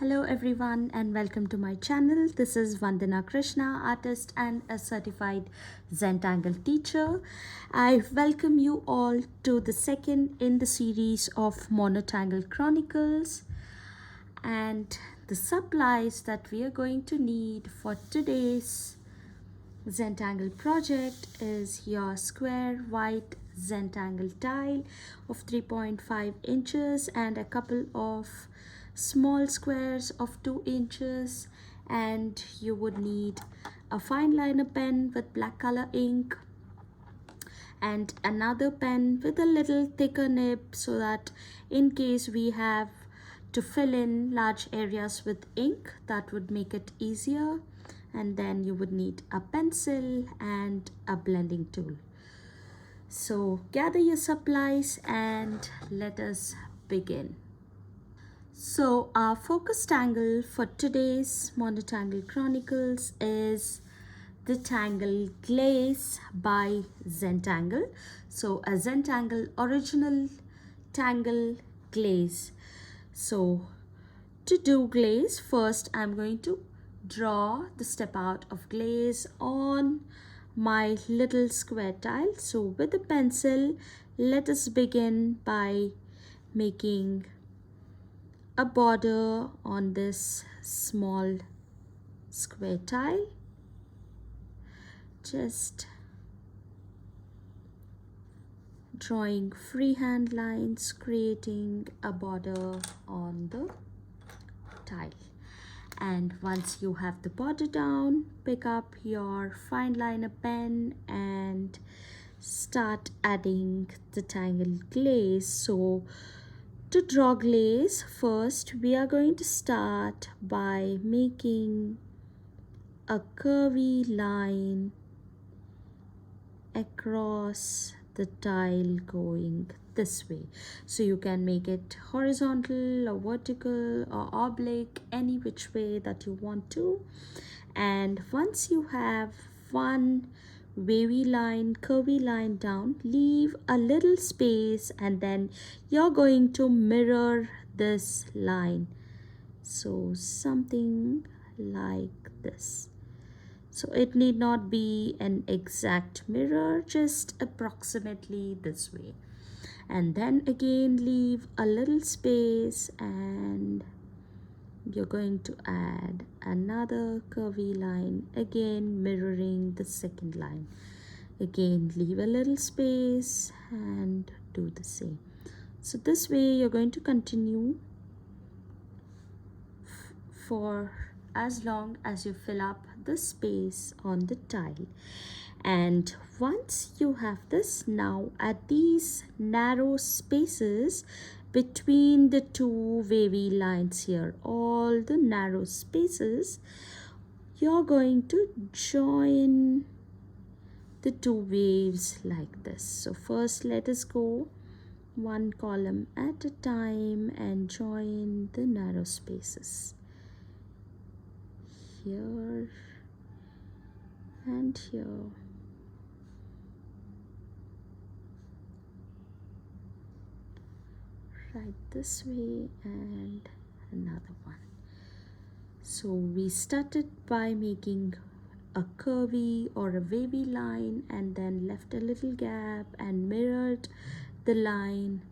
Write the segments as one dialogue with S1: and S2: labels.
S1: Hello everyone and welcome to my channel. This is Vandana Krishna, artist and a certified Zentangle teacher. I welcome you all to the second in the series of Monotangle Chronicles, and the supplies that we are going to need for today's Zentangle project is your square white Zentangle tile of 3.5 inches and a couple of small squares of 2 inches, and you would need a fine liner pen with black color ink and another pen with a little thicker nib, so that in case we have to fill in large areas with ink, that would make it easier. And then you would need a pencil and a blending tool. So gather your supplies and let us begin. So our focus tangle for today's Monotangle Chronicles is the Tangle Glaze by Zentangle. So a Zentangle original Tangle Glaze. So to do glaze, first I'm going to draw the step out of glaze on my little square tile. So with a pencil, let us begin by making a border on this small square tile. Just drawing freehand lines, creating a border on the tile. And once you have the border down, pick up your fine liner pen and start adding the tangle glaze. So to draw glaze, first we are going to start by making a curvy line across the tile going this way. So you can make it horizontal or vertical or oblique, any which way that you want to. And once you have one wavy line, curvy line down, leave a little space and then you're going to mirror this line. So something like this. So it need not be an exact mirror, just approximately this way. And then again leave a little space and you're going to add another curvy line, again mirroring the second line. Again leave a little space and do the same. So this way you're going to continue for as long as you fill up the space on the tile. And once you have this, now at these narrow spaces between the two wavy lines here, all the narrow spaces, you're going to join the two waves like this. So first let us go one column at a time and join the narrow spaces here and here. Right this way and another one. So we started by making a curvy or a wavy line and then left a little gap and mirrored the line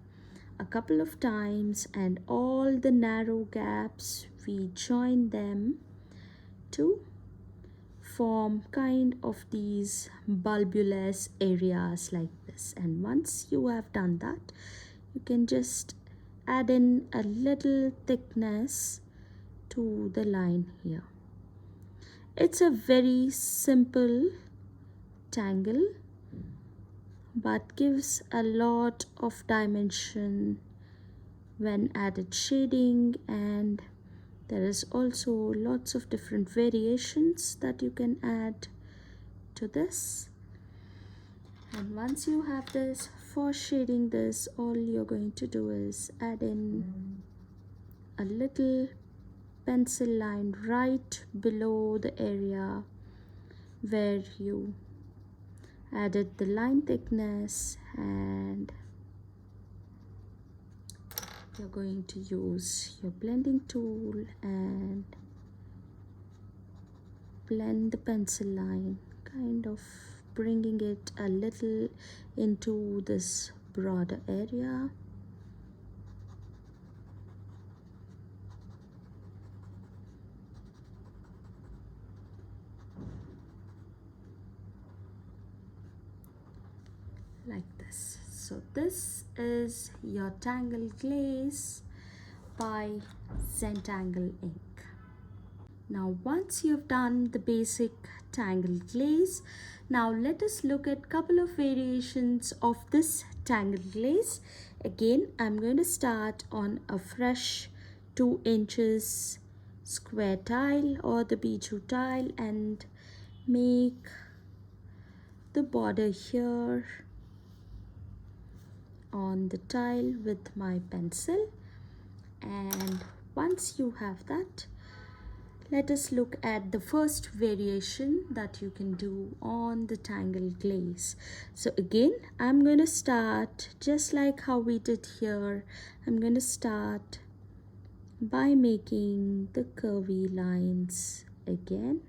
S1: a couple of times, and all the narrow gaps we joined them to form kind of these bulbous areas like this. And once you have done that, you can just add in a little thickness to the line here. It's a very simple tangle but gives a lot of dimension when added shading, and there is also lots of different variations that you can add to this. And once you have this, for shading this, all you're going to do is add in a little pencil line right below the area where you added the line thickness, and you're going to use your blending tool and blend the pencil line, kind of bringing it a little into this broader area. Like this. So this is your Tangle Glaze by Zentangle ink. Now once you've done the basic Tangle Glaze, now let us look at couple of variations of this Tangle Glaze. Again, I'm going to start on a fresh 2 inches square tile or the bijou tile and make the border here on the tile with my pencil. And once you have that, let us look at the first variation that you can do on the Tangle Glaze. So again, I'm going to start just like how we did here. I'm going to start by making the curvy lines again.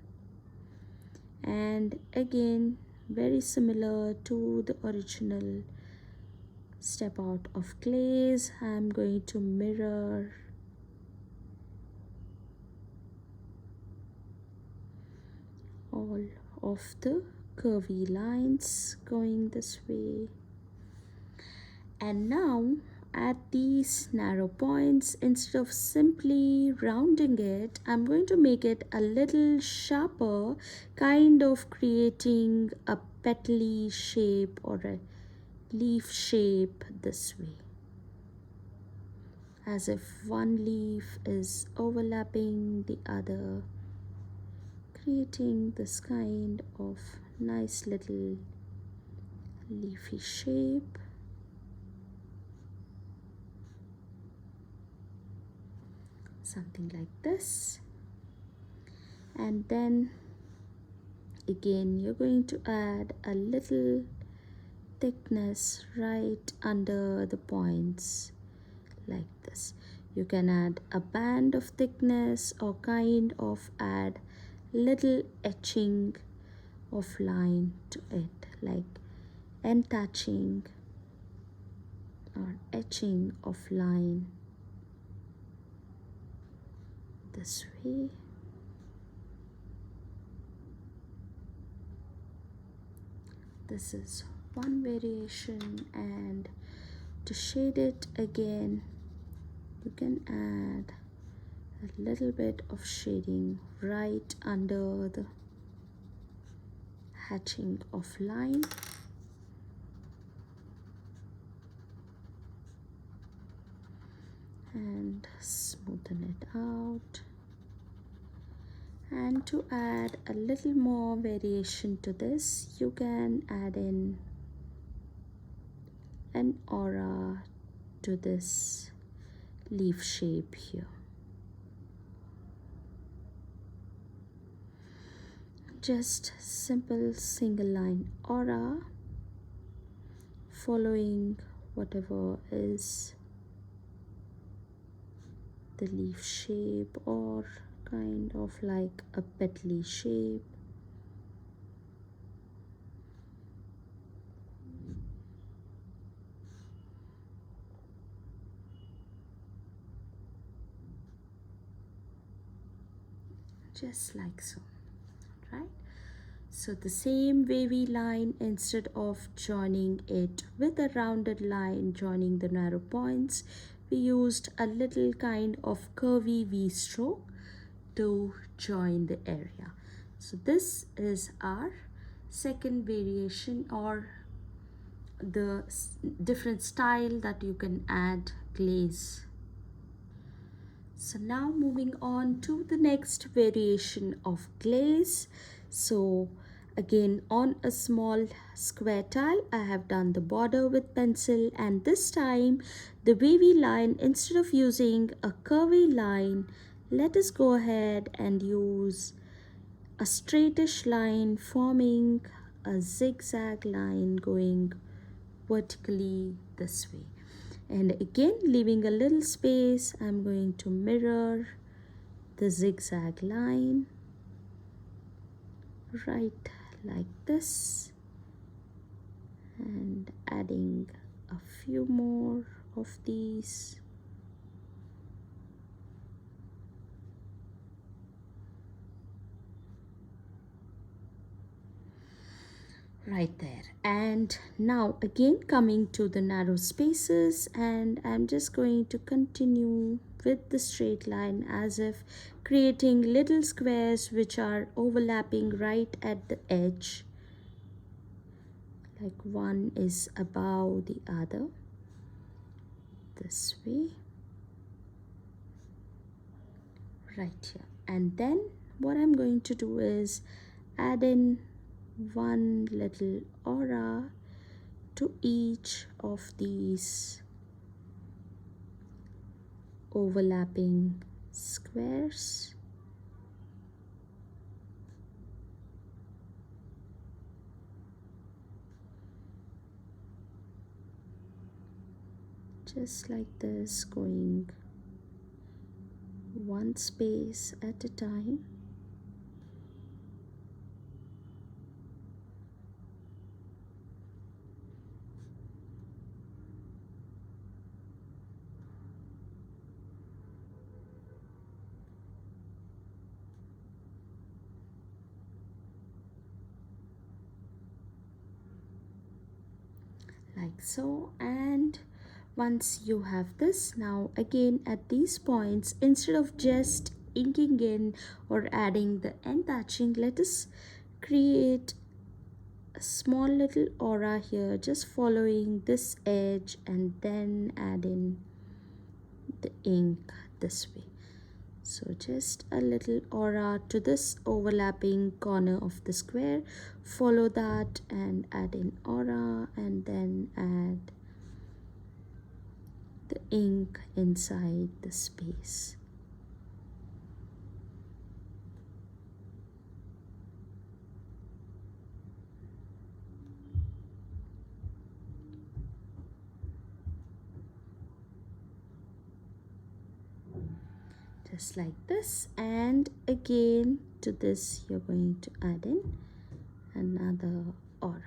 S1: And again, very similar to the original step out of glaze, I'm going to mirror all of the curvy lines going this way. And now at these narrow points, instead of simply rounding it, I'm going to make it a little sharper, kind of creating a petally shape or a leaf shape this way, as if one leaf is overlapping the other, creating this kind of nice little leafy shape. Something like this. And then again, you're going to add a little thickness right under the points like this. You can add a band of thickness or kind of add little etching of line to it, like end touching or etching of line this way. This is one variation, and to shade it again, you can add a little bit of shading right under the hatching of line. And smoothen it out. And to add a little more variation to this, you can add in an aura to this leaf shape here. Just simple single line aura, following whatever is the leaf shape or kind of like a petally shape. Just like so, right? So the same wavy line, instead of joining it with a rounded line joining the narrow points, we used a little kind of curvy V stroke to join the area. So this is our second variation, or the different style that you can add glaze. So now moving on to the next variation of glaze. So again, on a small square tile, I have done the border with pencil, and this time the wavy line, instead of using a curvy line, let us go ahead and use a straightish line forming a zigzag line going vertically this way. And again, leaving a little space, I'm going to mirror the zigzag line right like this, and adding a few more of these. Right there. And now again coming to the narrow spaces, and I'm just going to continue with the straight line as if creating little squares which are overlapping right at the edge, like one is above the other, this way, right here. And then what I'm going to do is add in one little aura to each of these overlapping squares. Just like this, going one space at a time. Like so. And once you have this, now again at these points, instead of just inking in or adding the end patching, let us create a small little aura here, just following this edge and then add in the ink this way. So just a little aura to this overlapping corner of the square, follow that and add in aura, and then add the ink inside the space. Just like this, and again to this you're going to add in another aura.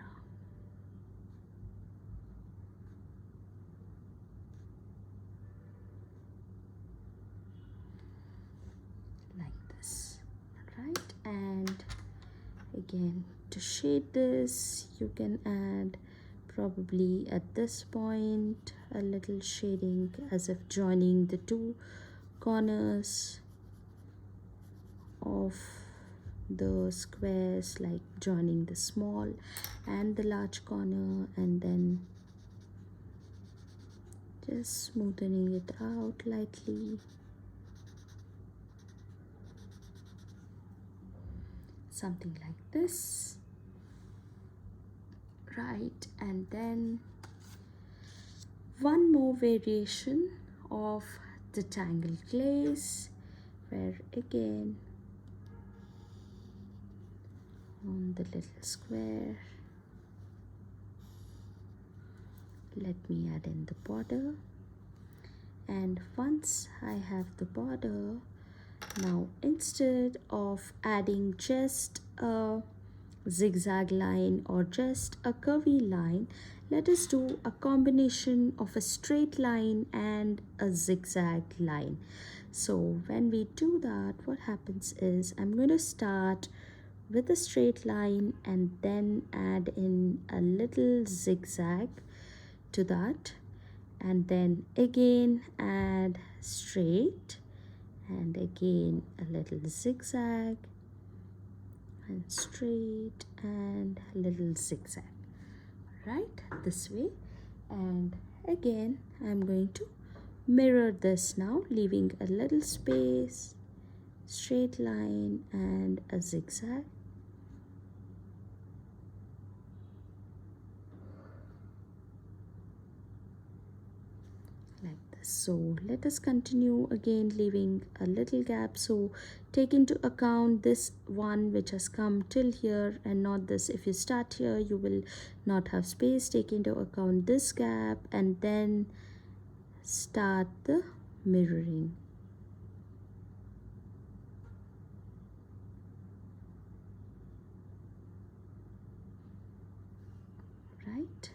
S1: Like this, right? And again, to shade this, you can add probably at this point a little shading as if joining the two corners of the squares, like joining the small and the large corner, and then just smoothing it out lightly. Something like this, right? And then one more variation of the Tangle Glaze, where again on the little square, let me add in the border. And once I have the border, now instead of adding just a zigzag line or just a curvy line, let us do a combination of a straight line and a zigzag line. So when we do that, what happens is I'm going to start with a straight line and then add in a little zigzag to that, and then again add straight, and again a little zigzag, and straight and a little zigzag, right, this way. And again I'm going to mirror this now, leaving a little space, straight line and a zigzag. So let us continue again, leaving a little gap. So take into account this one which has come till here and not this. If you start here, you will not have space. Take into account this gap and then start the mirroring. Right,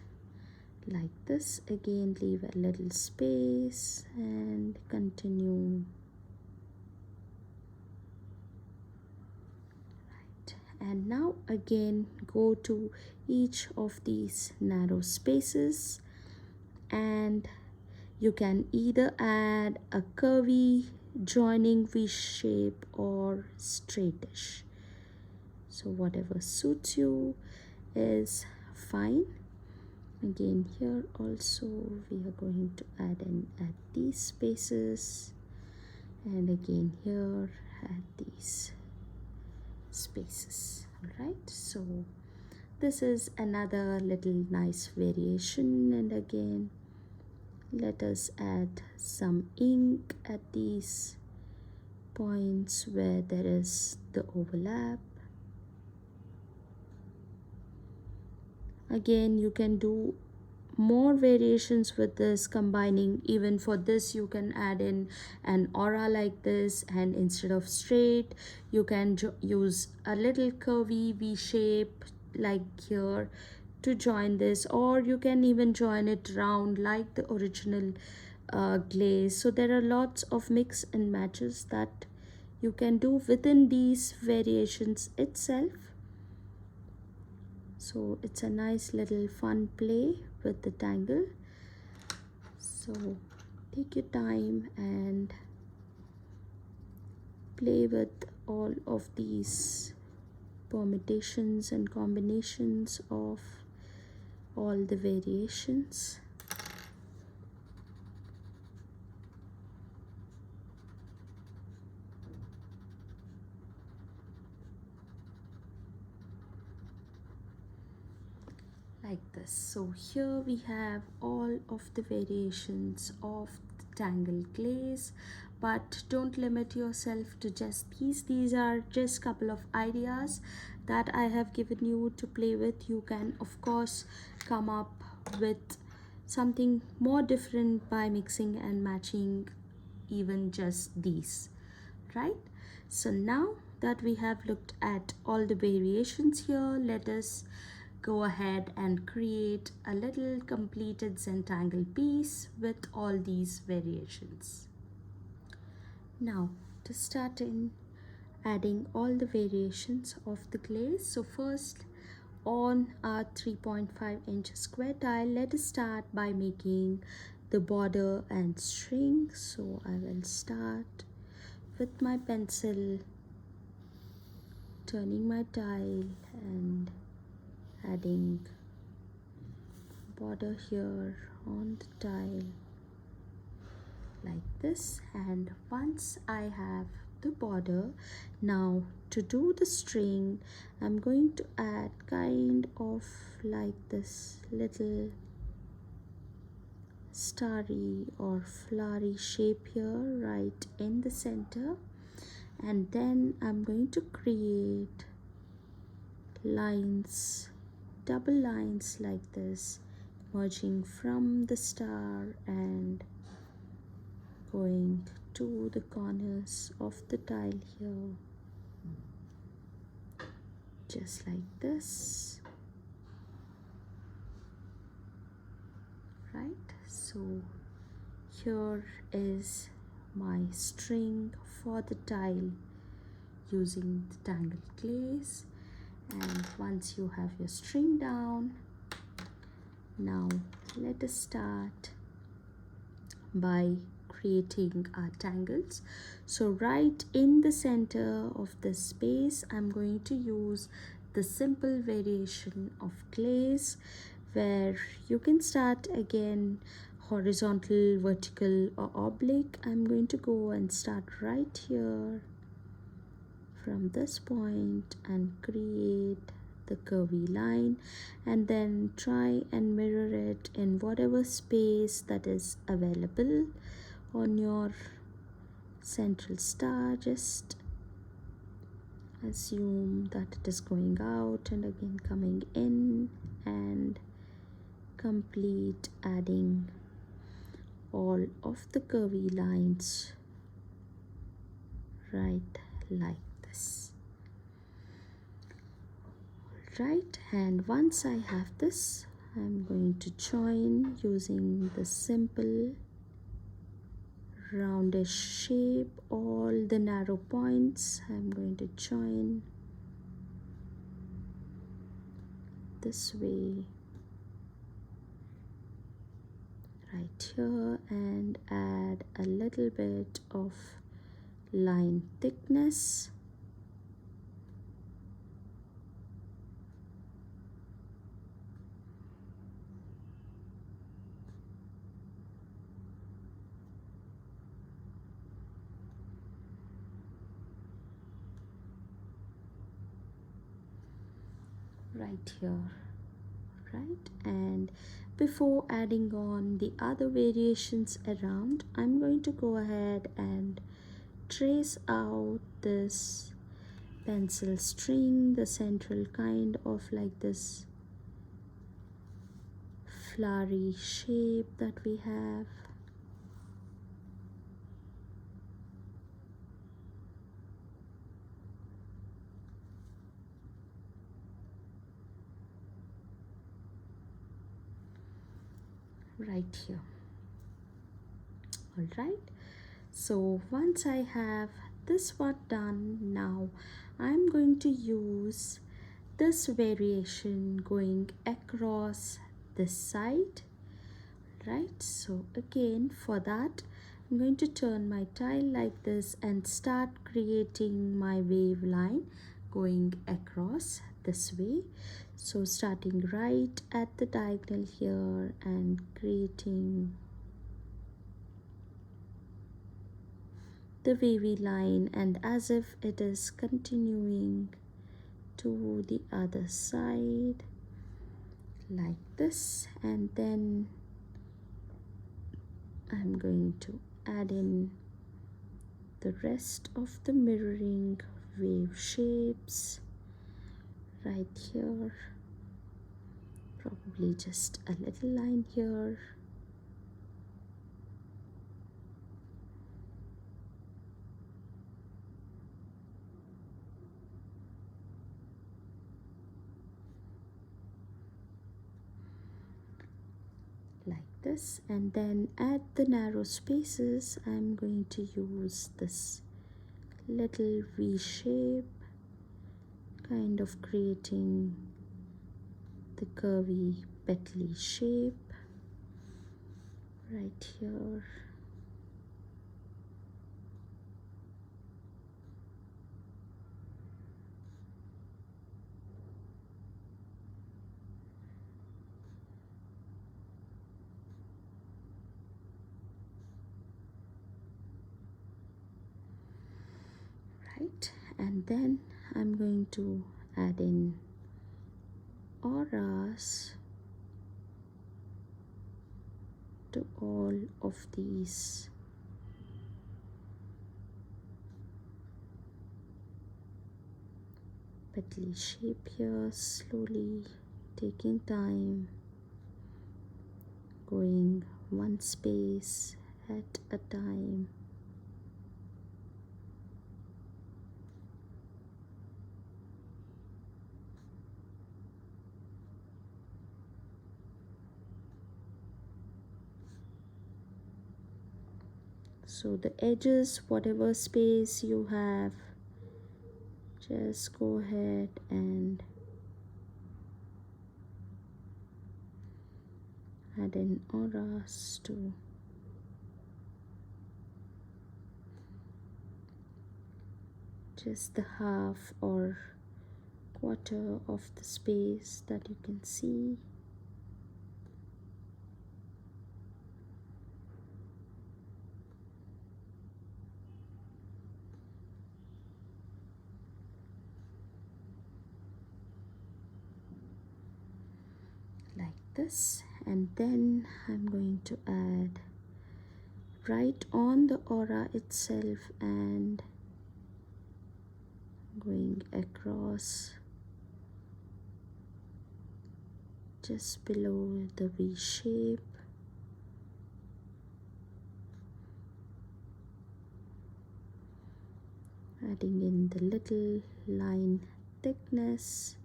S1: like this. Again, leave a little space and continue. Right, and now again go to each of these narrow spaces, and you can either add a curvy joining V shape or straightish, so whatever suits you is fine. Again, here also we are going to add in at these spaces, and again here at these spaces. All right, so this is another little nice variation, and again let us add some ink at these points where there is the overlap. Again, you can do more variations with this, combining. Even for this you can add in an aura like this, and instead of straight you can use a little curvy V shape like here to join this, or you can even join it round like the original glaze. So there are lots of mix and matches that you can do within these variations itself. So it's a nice little fun play with the tangle. So take your time and play with all of these permutations and combinations of all the variations. Like this. So here we have all of the variations of the Tangle glaze, but don't limit yourself to just these are just couple of ideas that I have given you to play with. You can of course come up with something more different by mixing and matching even just these, right? So now that we have looked at all the variations here, let us go ahead and create a little completed Zentangle piece with all these variations. Now to start in adding all the variations of the glaze. So first, on our 3.5-inch square tile, let us start by making the border and string. So I will start with my pencil, turning my tile and adding border here on the tile like this. And once I have the border, now to do the string, I'm going to add kind of like this little starry or flowery shape here right in the center, and then I'm going to create lines, double lines like this, merging from the star and going to the corners of the tile here, just like this. Right, so here is my string for the tile using the Tangle glaze. And once you have your string down, now let us start by creating our tangles. So right in the center of this space, I'm going to use the simple variation of glaze, where you can start again horizontal, vertical or oblique. I'm going to go and start right here from this point and create the curvy line, and then try and mirror it in whatever space that is available on your central star. Just assume that it is going out and again coming in, and complete adding all of the curvy lines right like this. Right, and once I have this, I'm going to join using the simple roundish shape. All the narrow points I'm going to join this way right here and add a little bit of line thickness. Right here, right? And before adding on the other variations around, I'm going to go ahead and trace out this pencil string, the central kind of like this flowery shape that we have. Right here. All right, so once I have this one done, now I'm going to use this variation going across this side. Right, so again for that I'm going to turn my tile like this and start creating my wave line going across this way. So starting right at the diagonal here and creating the wavy line, and as if it is continuing to the other side like this, and then I'm going to add in the rest of the mirroring wave shapes right here, probably just a little line here, like this, and then at the narrow spaces I'm going to use this little V shape, kind of creating the curvy petally shape right here. Right, and then I'm going to add in auras to all of these petally shape here, slowly taking time, going one space at a time. So the edges, whatever space you have, just go ahead and add in auras to just the half or quarter of the space that you can see. Like this, and then I'm going to add right on the aura itself and going across just below the V shape, adding in the little line thickness.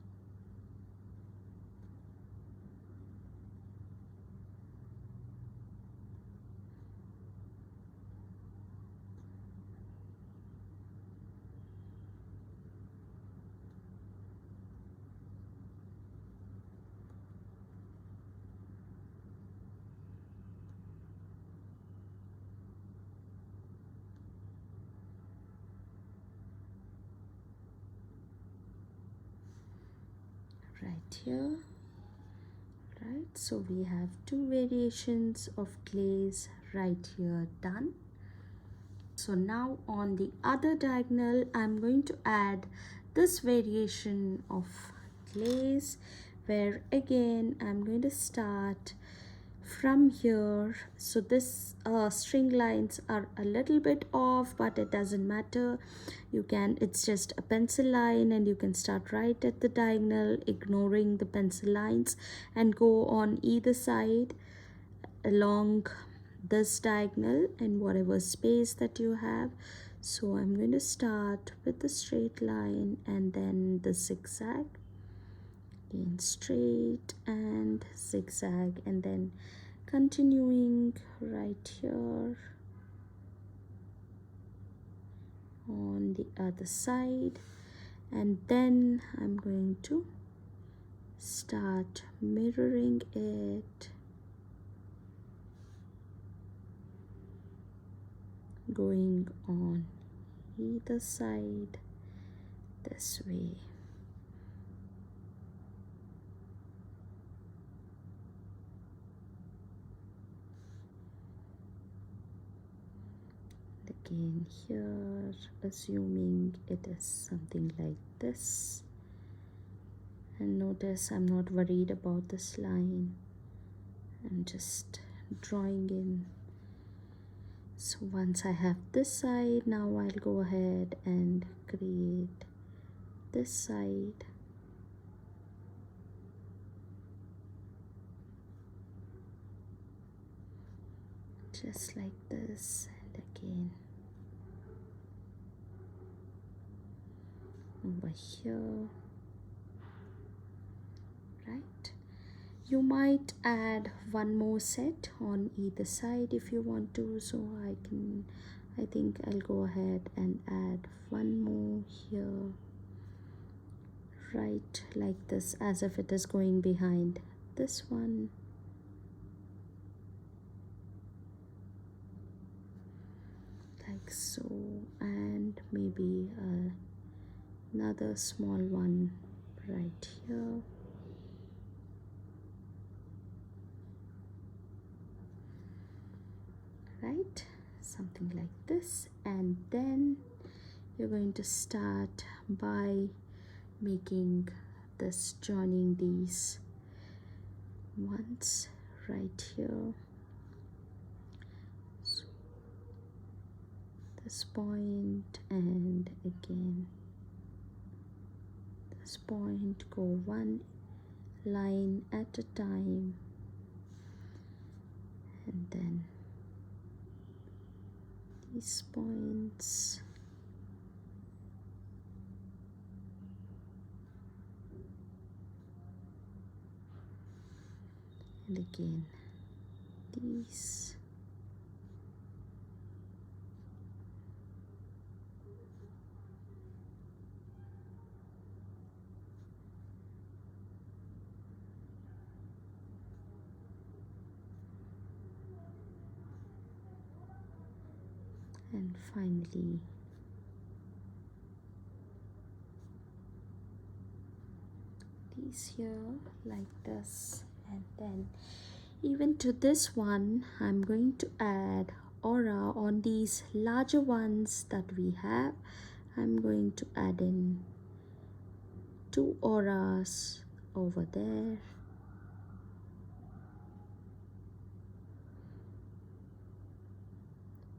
S1: Right here. Right, so we have two variations of glaze right here done. So now on the other diagonal, I'm going to add this variation of glaze, where again I'm going to start from here. So this string lines are a little bit off, but it doesn't matter. You can, it's just a pencil line, and you can start right at the diagonal, ignoring the pencil lines, and go on either side along this diagonal and whatever space that you have. So I'm going to start with the straight line and then the zigzag, again straight and zigzag, and then continuing right here on the other side. And then I'm going to start mirroring it, going on either side this way. Again here, assuming it is something like this, and notice I'm not worried about this line, I'm just drawing in. So once I have this side, now I'll go ahead and create this side. Just like this, and again over here. Right, you might add one more set on either side if you want to, so I think I'll go ahead and add one more here, right like this, as if it is going behind this one. Like so, and maybe another small one right here. Right, something like this. And then you're going to start by making this, joining these ones right here. So this point, and again this point, go one line at a time, and then these points, and again these. And finally these here like this. And then even to this one, I'm going to add aura on these larger ones that we have. I'm going to add in 2 auras over there.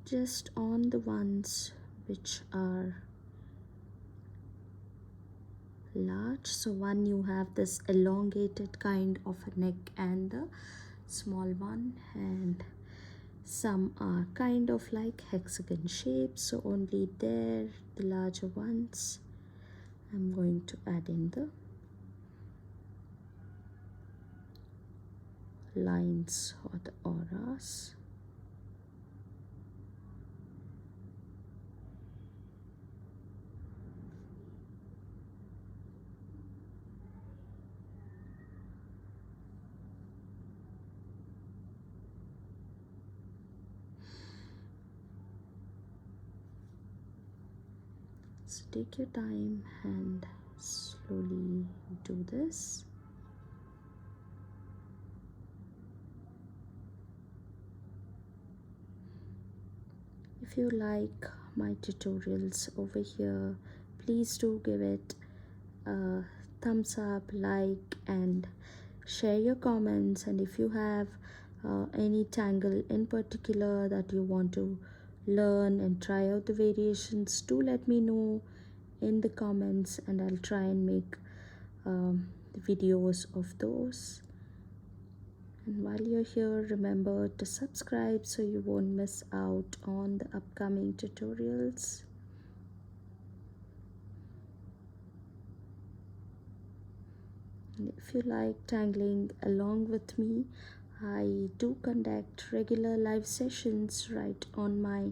S1: Just on the ones which are large. So one, you have this elongated kind of a neck and the small one, and Some are kind of like hexagon shapes, so only there, the larger ones. I'm going to add in the lines or the auras. So take your time and slowly do this. If you like my tutorials over here, please do give it a thumbs up, like, and share your comments. And if you have any tangle in particular that you want to learn and try out the variations, do let me know in the comments, and I'll try and make videos of those. And while you're here, remember to subscribe so you won't miss out on the upcoming tutorials. And if you like tangling along with me, I do conduct regular live sessions right on my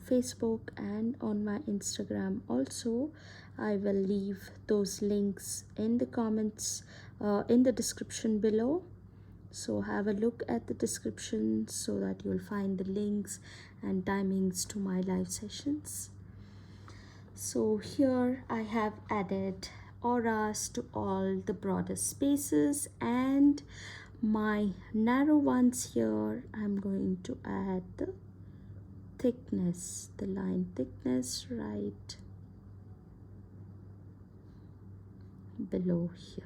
S1: Facebook and on my Instagram also. I will leave those links in the comments, in the description below. So have a look at the description so that you'll find the links and timings to my live sessions. So here I have added auras to all the broader spaces, and my narrow ones here I'm going to add the thickness, the line thickness right below here.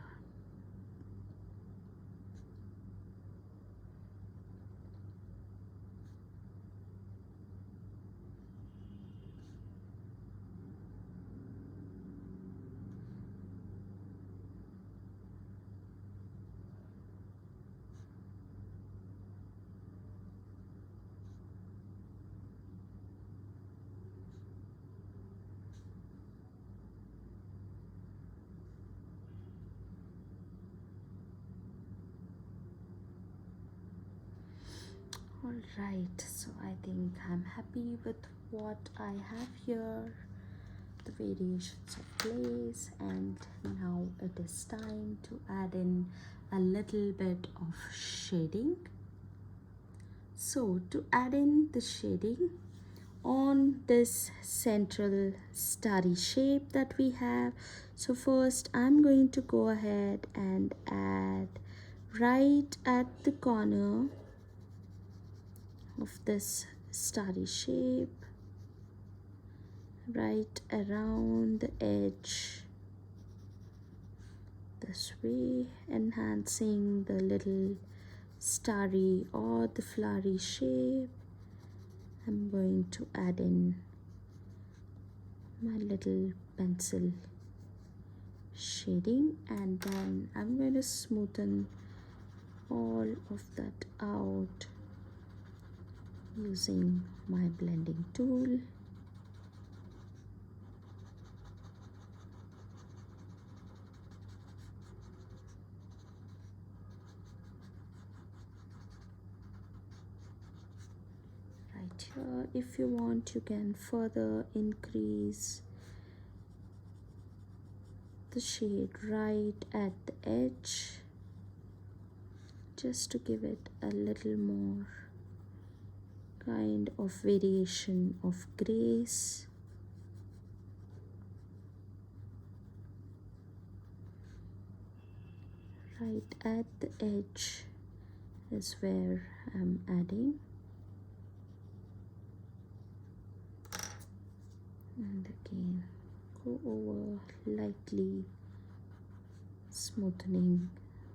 S1: Alright, so I think I'm happy with what I have here, the variations of glaze, and now it is time to add in a little bit of shading. So to add in the shading on this central starry shape that we have, so first I'm going to go ahead and add right at the corner of this starry shape, right around the edge, this way, enhancing the little starry or the flowery shape. I'm going to add in my little pencil shading, and then I'm going to smoothen all of that out using my blending tool. Right here, if you want, you can further increase the shade right at the edge, just to give it a little more kind of variation of grace. Right at the edge is where I'm adding, and again go over lightly smoothing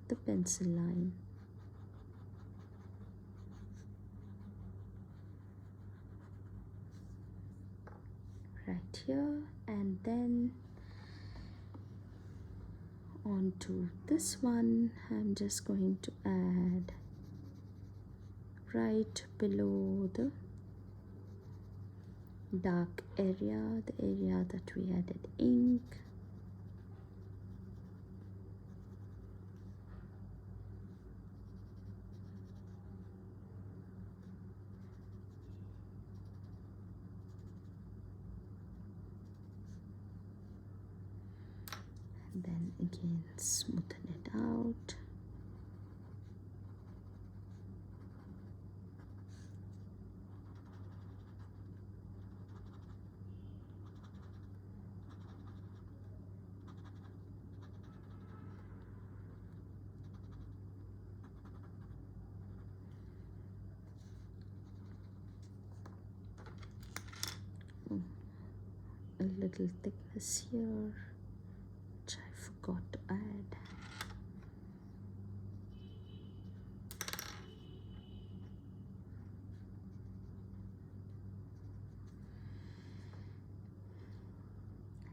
S1: the pencil line. Right here, and then onto this one I'm just going to add right below the dark area, the area that we added ink. And then again smoothen it out. A little thickness here, which I forgot to add.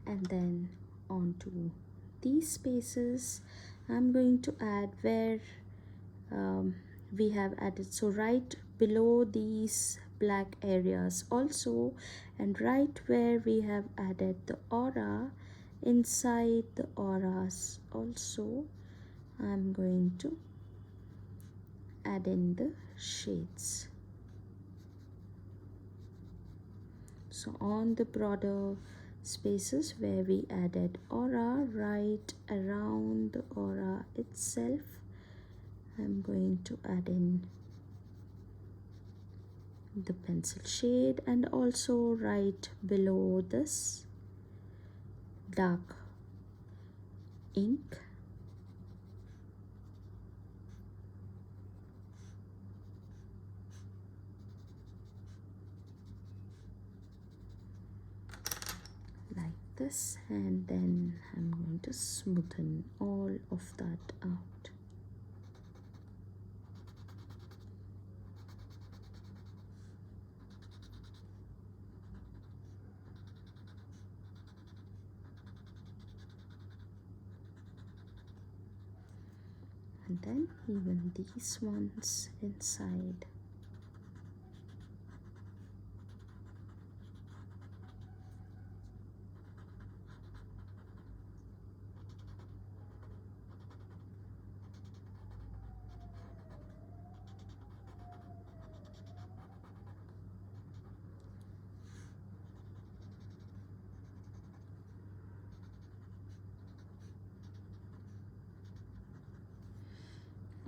S1: And then onto these spaces, I'm going to add where we have added, so right below these black areas also, and right where we have added the aura, inside the auras also, I'm going to add in the shades. So on the broader spaces where we added aura, right around the aura itself, I'm going to add in the pencil shade, and also right below this dark ink. Like this, and then I'm going to smoothen all of that out. And then even these ones inside.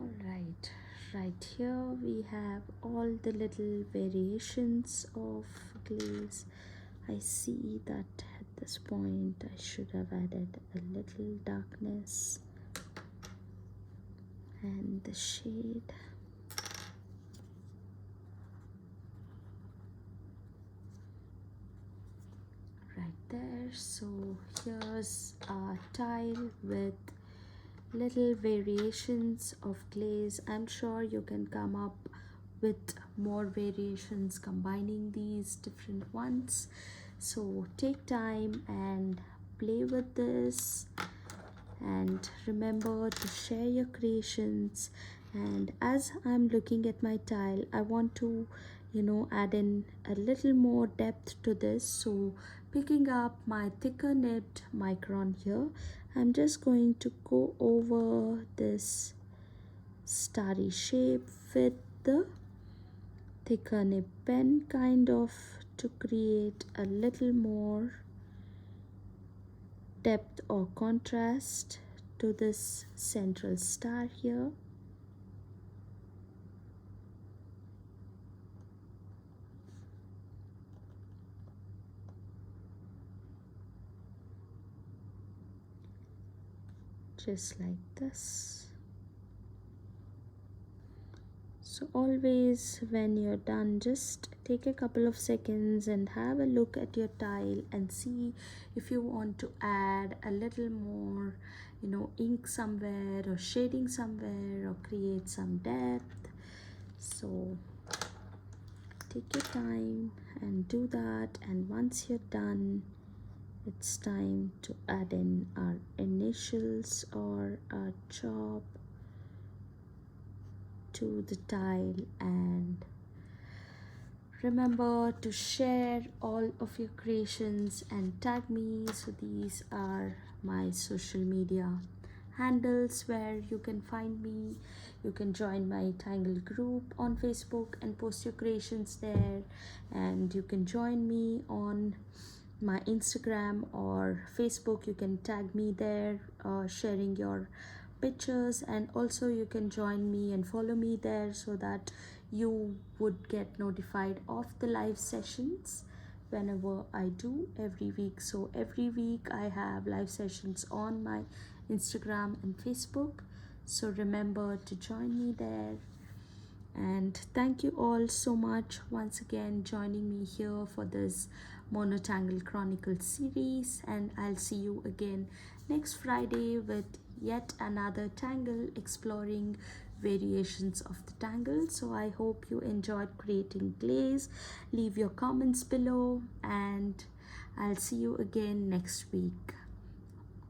S1: Alright, right here we have all the little variations of glaze. I see that at this point I should have added a little darkness and the shade. Right there. So here's our tile with little variations of glaze. I'm sure you can come up with more variations combining these different ones. So take time and play with this, and remember to share your creations. And as I'm looking at my tile, I want to add in a little more depth to this. So picking up my thicker nibbed micron here, I'm just going to go over this starry shape with the thicker nib pen, kind of to create a little more depth or contrast to this central star here. Just like this. So always when you're done, just take a couple of seconds and have a look at your tile and see if you want to add a little more ink somewhere, or shading somewhere, or create some depth. So take your time and do that, and once you're done, it's time to add in our initials or our job to the tile, and remember to share all of your creations and tag me. So these are my social media handles where you can find me. You can join my Tangle group on Facebook and post your creations there, and you can join me on my Instagram or Facebook. You can tag me there, sharing your pictures, and also you can join me and follow me there so that you would get notified of the live sessions whenever I do every week. So every week I have live sessions on my Instagram and Facebook, so remember to join me there. And thank you all so much once again joining me here for this Monotangle Chronicles series, and I'll see you again next Friday with yet another tangle, exploring variations of the tangle. So I hope you enjoyed creating Glaze. Leave your comments below, and I'll see you again next week.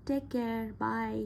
S1: Take care. Bye.